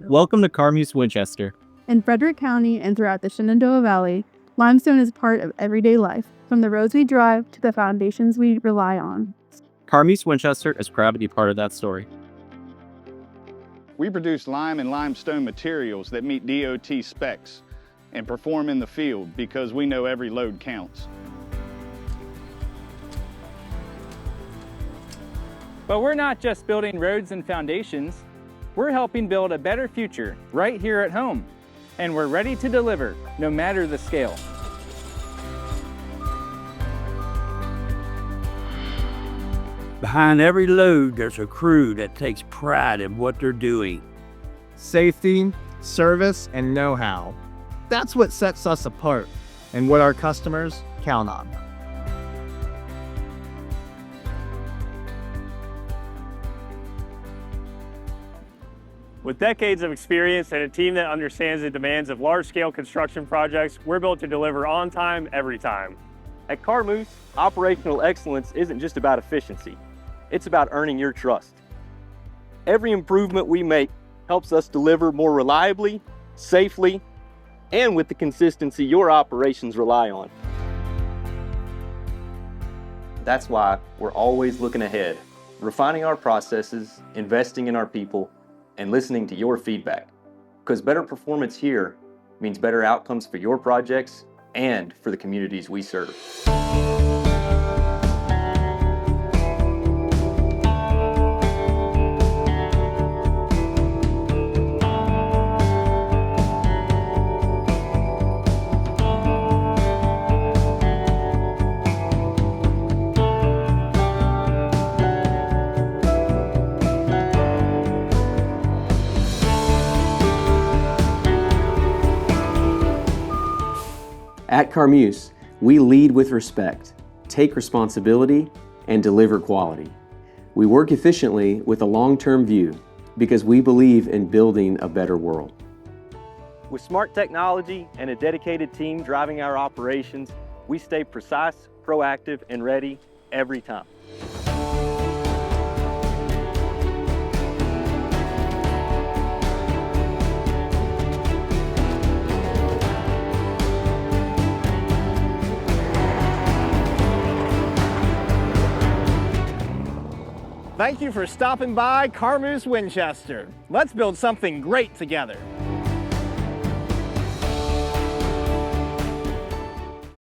Welcome to Carmuse Winchester. In Frederick County and throughout the Shenandoah Valley, limestone is part of everyday life, from the roads we drive to the foundations we rely on. Carmuse Winchester is proud to be part of that story. We produce lime and limestone materials that meet DOT specs and perform in the field because we know every load counts. But we're not just building roads and foundations, we're helping build a better future right here at home. And we're ready to deliver, no matter the scale. Behind every load, there's a crew that takes pride in what they're doing. Safety, service, and know-how. That's what sets us apart and what our customers count on. With decades of experience and a team that understands the demands of large-scale construction projects, we're built to deliver on time, every time. At Carmuse, operational excellence isn't just about efficiency. It's about earning your trust. Every improvement we make helps us deliver more reliably, safely, and with the consistency your operations rely on. That's why we're always looking ahead, refining our processes, investing in our people, and listening to your feedback. Because better performance here means better outcomes for your projects and for the communities we serve. At Carmuse, we lead with respect, take responsibility, and deliver quality. We work efficiently with a long-term view because we believe in building a better world. With smart technology and a dedicated team driving our operations, we stay precise, proactive, and ready every time. Thank you for stopping by Carmuse Winchester. Let's build something great together.